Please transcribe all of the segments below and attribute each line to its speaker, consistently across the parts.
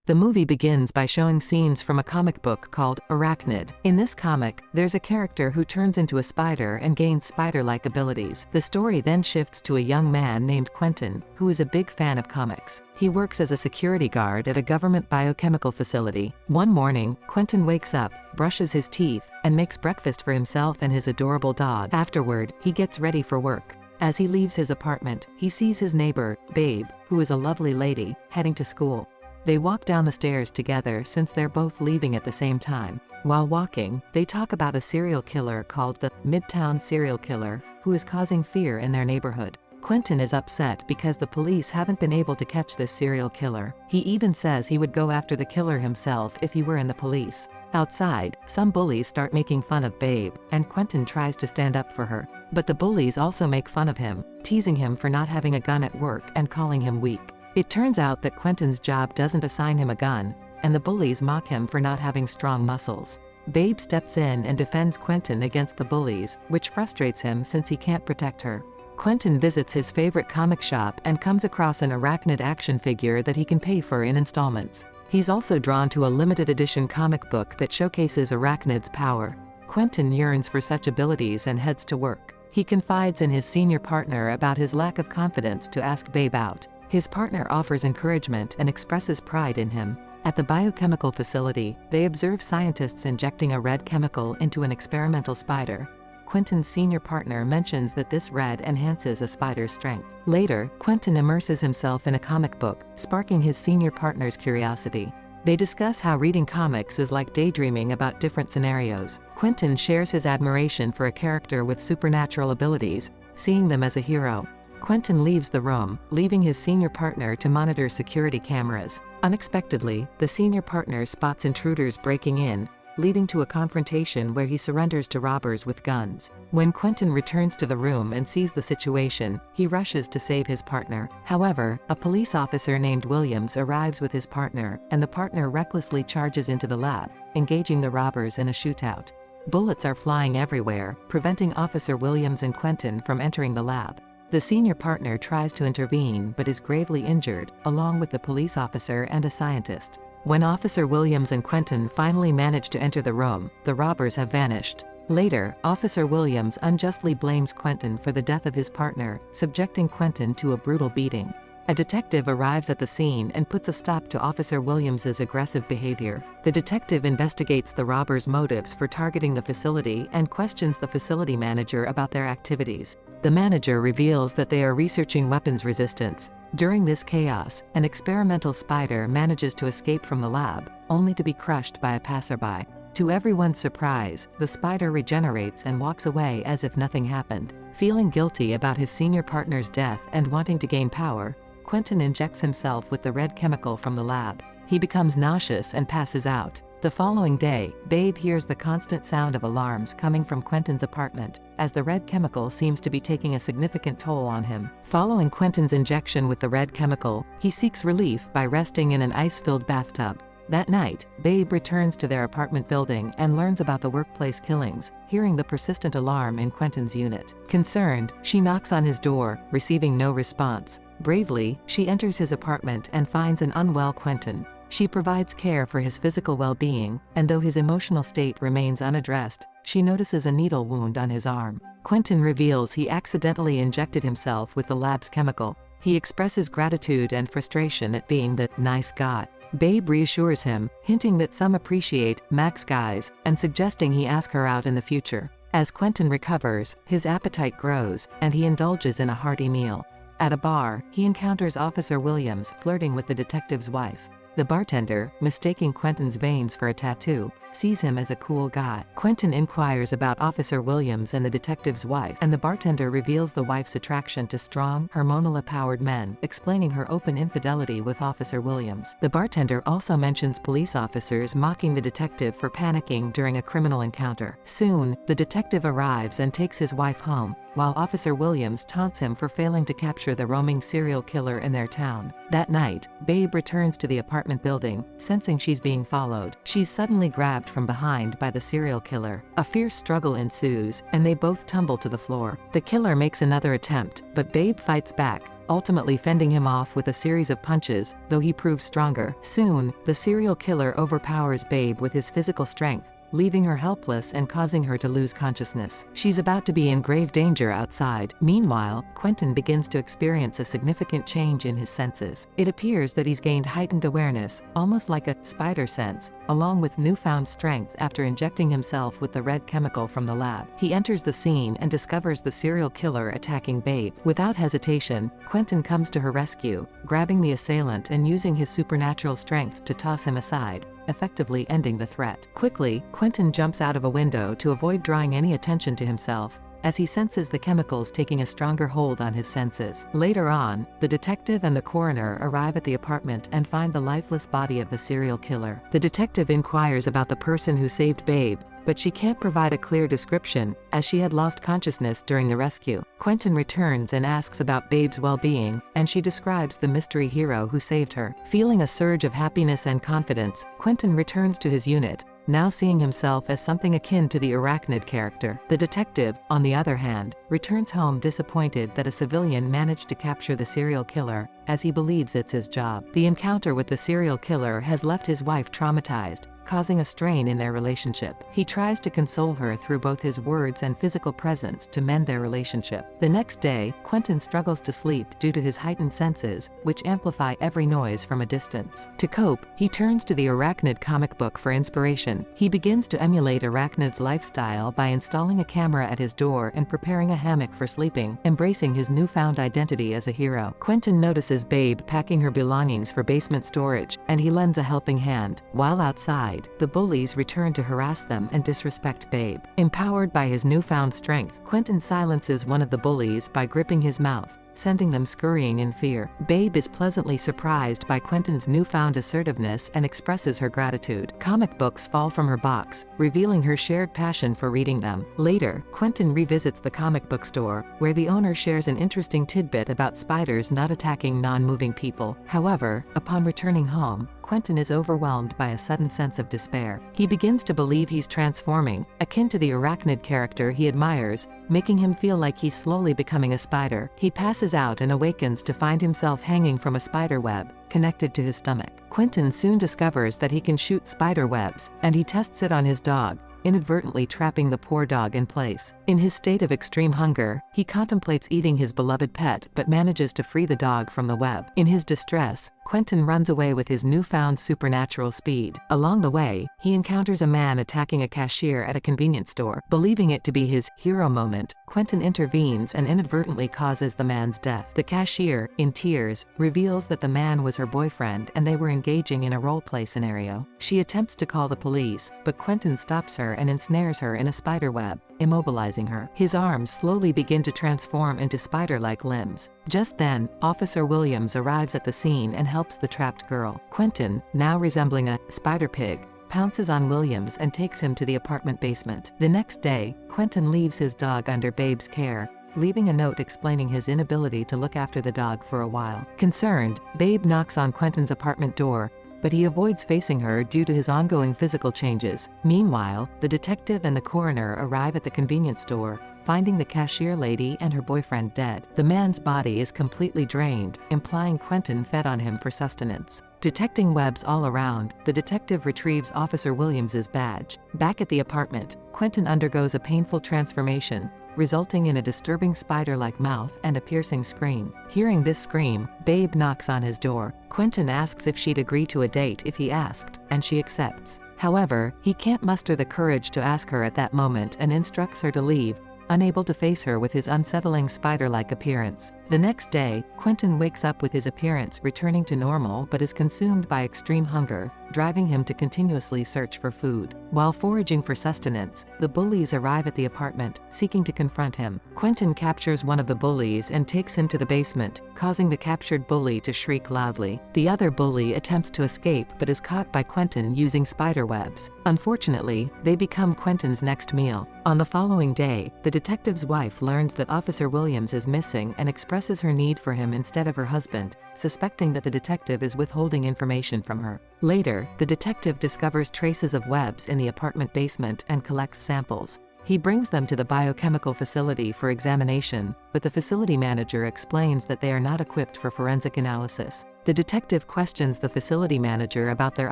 Speaker 1: The movie begins by showing scenes from a comic book called Arachnid. In this comic, there's a character who turns into a spider and gains spider-like abilities. The story then shifts to a young man named Quentin, who is a big fan of comics. He works as a security guard at a government biochemical facility. One morning, Quentin wakes up, brushes his teeth, and makes breakfast for himself and his adorable dog. Afterward, he gets ready for work. As he leaves his apartment, he sees his neighbor, Babe, who is a lovely lady, heading to school. They walk down the stairs together since they're both leaving at the same time. While walking, they talk about a serial killer called the Midtown serial killer, who is causing fear in their neighborhood. Quentin is upset because the police haven't been able to catch this serial killer. He even says he would go after the killer himself if he were in the police. Outside, some bullies start making fun of Babe, and Quentin tries to stand up for her. But the bullies also make fun of him, teasing him for not having a gun at work and calling him weak. It turns out that Quentin's job doesn't assign him a gun, and the bullies mock him for not having strong muscles. Babe steps in and defends Quentin against the bullies, which frustrates him since he can't protect her. Quentin visits his favorite comic shop and comes across an Arachnid action figure that he can pay for in installments. He's also drawn to a limited edition comic book that showcases Arachnid's power. Quentin yearns for such abilities and heads to work. He confides in his senior partner about his lack of confidence to ask Babe out. His partner offers encouragement and expresses pride in him. At the biochemical facility, they observe scientists injecting a red chemical into an experimental spider. Quentin's senior partner mentions that this red enhances a spider's strength. Later, Quentin immerses himself in a comic book, sparking his senior partner's curiosity. They discuss how reading comics is like daydreaming about different scenarios. Quentin shares his admiration for a character with supernatural abilities, seeing them as a hero. Quentin leaves the room, leaving his senior partner to monitor security cameras. Unexpectedly, the senior partner spots intruders breaking in, leading to a confrontation where he surrenders to robbers with guns. When Quentin returns to the room and sees the situation, he rushes to save his partner. However, a police officer named Williams arrives with his partner, and the partner recklessly charges into the lab, engaging the robbers in a shootout. Bullets are flying everywhere, preventing Officer Williams and Quentin from entering the lab. The senior partner tries to intervene but is gravely injured, along with the police officer and a scientist. When Officer Williams and Quentin finally manage to enter the room, the robbers have vanished. Later, Officer Williams unjustly blames Quentin for the death of his partner, subjecting Quentin to a brutal beating. A detective arrives at the scene and puts a stop to Officer Williams's aggressive behavior. The detective investigates the robbers' motives for targeting the facility and questions the facility manager about their activities. The manager reveals that they are researching weapons resistance. During this chaos, an experimental spider manages to escape from the lab, only to be crushed by a passerby. To everyone's surprise, the spider regenerates and walks away as if nothing happened. Feeling guilty about his senior partner's death and wanting to gain power, Quentin injects himself with the red chemical from the lab. He becomes nauseous and passes out. The following day, Babe hears the constant sound of alarms coming from Quentin's apartment, as the red chemical seems to be taking a significant toll on him. Following Quentin's injection with the red chemical, he seeks relief by resting in an ice-filled bathtub. That night, Babe returns to their apartment building and learns about the workplace killings, hearing the persistent alarm in Quentin's unit. Concerned, she knocks on his door, receiving no response. Bravely, she enters his apartment and finds an unwell Quentin. She provides care for his physical well-being, and though his emotional state remains unaddressed, she notices a needle wound on his arm. Quentin reveals he accidentally injected himself with the lab's chemical. He expresses gratitude and frustration at being the nice guy. Babe reassures him, hinting that some appreciate Max guys, and suggesting he ask her out in the future. As Quentin recovers, his appetite grows, and he indulges in a hearty meal. At a bar, he encounters Officer Williams flirting with the detective's wife. The bartender, mistaking Quentin's veins for a tattoo, sees him as a cool guy. Quentin inquires about Officer Williams and the detective's wife, and the bartender reveals the wife's attraction to strong, hormonal-powered men, explaining her open infidelity with Officer Williams. The bartender also mentions police officers mocking the detective for panicking during a criminal encounter. Soon, the detective arrives and takes his wife home, while Officer Williams taunts him for failing to capture the roaming serial killer in their town. That night, Babe returns to the apartment apartment building, sensing she's being followed. She's suddenly grabbed from behind by the serial killer. A fierce struggle ensues, and they both tumble to the floor. The killer makes another attempt, but Babe fights back, ultimately fending him off with a series of punches, though he proves stronger. Soon, the serial killer overpowers Babe with his physical strength, leaving her helpless and causing her to lose consciousness. She's about to be in grave danger outside. Meanwhile, Quentin begins to experience a significant change in his senses. It appears that he's gained heightened awareness, almost like a spider sense, along with newfound strength after injecting himself with the red chemical from the lab. He enters the scene and discovers the serial killer attacking Babe. Without hesitation, Quentin comes to her rescue, grabbing the assailant and using his supernatural strength to toss him aside, effectively ending the threat. Quickly, Quentin jumps out of a window to avoid drawing any attention to himself, as he senses the chemicals taking a stronger hold on his senses. Later on, the detective and the coroner arrive at the apartment and find the lifeless body of the serial killer. The detective inquires about the person who saved Babe, but she can't provide a clear description, as she had lost consciousness during the rescue. Quentin returns and asks about Babe's well-being, and she describes the mystery hero who saved her. Feeling a surge of happiness and confidence, Quentin returns to his unit, now seeing himself as something akin to the Arachnid character. The detective, on the other hand, returns home disappointed that a civilian managed to capture the serial killer, as he believes it's his job. The encounter with the serial killer has left his wife traumatized, causing a strain in their relationship. He tries to console her through both his words and physical presence to mend their relationship. The next day, Quentin struggles to sleep due to his heightened senses, which amplify every noise from a distance. To cope, he turns to the Arachnid comic book for inspiration. He begins to emulate Arachnid's lifestyle by installing a camera at his door and preparing a hammock for sleeping, embracing his newfound identity as a hero. Quentin notices Babe packing her belongings for basement storage, and he lends a helping hand. While outside, the bullies return to harass them and disrespect Babe. Empowered by his newfound strength, Quentin silences one of the bullies by gripping his mouth, sending them scurrying in fear. Babe is pleasantly surprised by Quentin's newfound assertiveness and expresses her gratitude. Comic books fall from her box, revealing her shared passion for reading them. Later, Quentin revisits the comic book store, where the owner shares an interesting tidbit about spiders not attacking non-moving people. However, upon returning home, Quentin is overwhelmed by a sudden sense of despair. He begins to believe he's transforming, akin to the Arachnid character he admires, making him feel like he's slowly becoming a spider. He passes out and awakens to find himself hanging from a spider web, connected to his stomach. Quentin soon discovers that he can shoot spider webs, and he tests it on his dog, inadvertently trapping the poor dog in place. In his state of extreme hunger, he contemplates eating his beloved pet but manages to free the dog from the web. In his distress, Quentin runs away with his newfound supernatural speed. Along the way, he encounters a man attacking a cashier at a convenience store. Believing it to be his hero moment, Quentin intervenes and inadvertently causes the man's death. The cashier, in tears, reveals that the man was her boyfriend and they were engaging in a role-play scenario. She attempts to call the police, but Quentin stops her and ensnares her in a spider web, immobilizing her. His arms slowly begin to transform into spider-like limbs. Just then, Officer Williams arrives at the scene and helps the trapped girl. Quentin, now resembling a spider pig, pounces on Williams and takes him to the apartment basement. The next day, Quentin leaves his dog under Babe's care, leaving a note explaining his inability to look after the dog for a while. Concerned, Babe knocks on Quentin's apartment door, but he avoids facing her due to his ongoing physical changes. Meanwhile, the detective and the coroner arrive at the convenience store, finding the cashier lady and her boyfriend dead. The man's body is completely drained, implying Quentin fed on him for sustenance. Detecting webs all around, the detective retrieves Officer Williams's badge. Back at the apartment, Quentin undergoes a painful transformation, resulting in a disturbing spider-like mouth and a piercing scream. Hearing this scream, Babe knocks on his door. Quentin asks if she'd agree to a date if he asked, and she accepts. However, he can't muster the courage to ask her at that moment and instructs her to leave, unable to face her with his unsettling spider-like appearance. The next day, Quentin wakes up with his appearance returning to normal but is consumed by extreme hunger, driving him to continuously search for food. While foraging for sustenance, the bullies arrive at the apartment, seeking to confront him. Quentin captures one of the bullies and takes him to the basement, causing the captured bully to shriek loudly. The other bully attempts to escape but is caught by Quentin using spider webs. Unfortunately, they become Quentin's next meal. On the following day, the detective's wife learns that Officer Williams is missing and expresses expresses her need for him instead of her husband, suspecting that the detective is withholding information from her. Later, the detective discovers traces of webs in the apartment basement and collects samples. He brings them to the biochemical facility for examination, but the facility manager explains that they are not equipped for forensic analysis. The detective questions the facility manager about their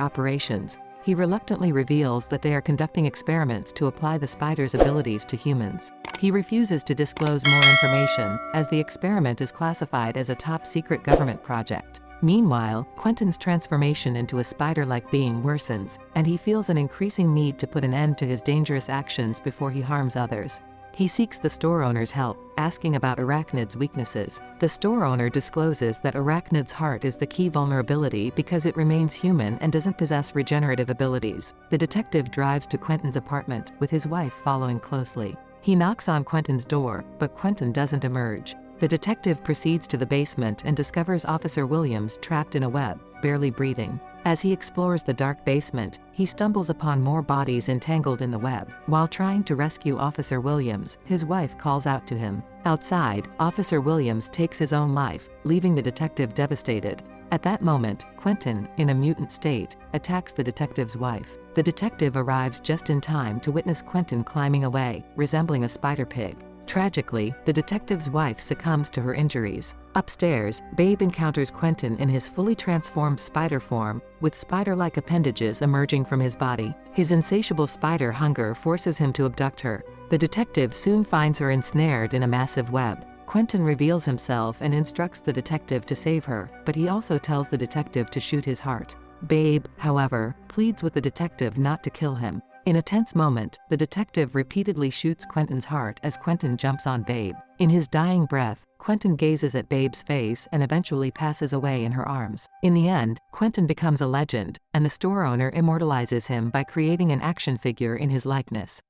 Speaker 1: operations. He reluctantly reveals that they are conducting experiments to apply the spider's abilities to humans. He refuses to disclose more information, as the experiment is classified as a top-secret government project. Meanwhile, Quentin's transformation into a spider-like being worsens, and he feels an increasing need to put an end to his dangerous actions before he harms others. He seeks the store owner's help, asking about Arachnid's weaknesses. The store owner discloses that Arachnid's heart is the key vulnerability because it remains human and doesn't possess regenerative abilities. The detective drives to Quentin's apartment, with his wife following closely. He knocks on Quentin's door, but Quentin doesn't emerge. The detective proceeds to the basement and discovers Officer Williams trapped in a web, barely breathing. As he explores the dark basement, he stumbles upon more bodies entangled in the web. While trying to rescue Officer Williams, his wife calls out to him. Outside, Officer Williams takes his own life, leaving the detective devastated. At that moment, Quentin, in a mutant state, attacks the detective's wife. The detective arrives just in time to witness Quentin climbing away, resembling a spider pig. Tragically, the detective's wife succumbs to her injuries. Upstairs, Babe encounters Quentin in his fully transformed spider form, with spider-like appendages emerging from his body. His insatiable spider hunger forces him to abduct her. The detective soon finds her ensnared in a massive web. Quentin reveals himself and instructs the detective to save her, but he also tells the detective to shoot his heart. Babe, however, pleads with the detective not to kill him. In a tense moment, the detective repeatedly shoots Quentin's heart as Quentin jumps on Babe. In his dying breath, Quentin gazes at Babe's face and eventually passes away in her arms. In the end, Quentin becomes a legend, and the store owner immortalizes him by creating an action figure in his likeness.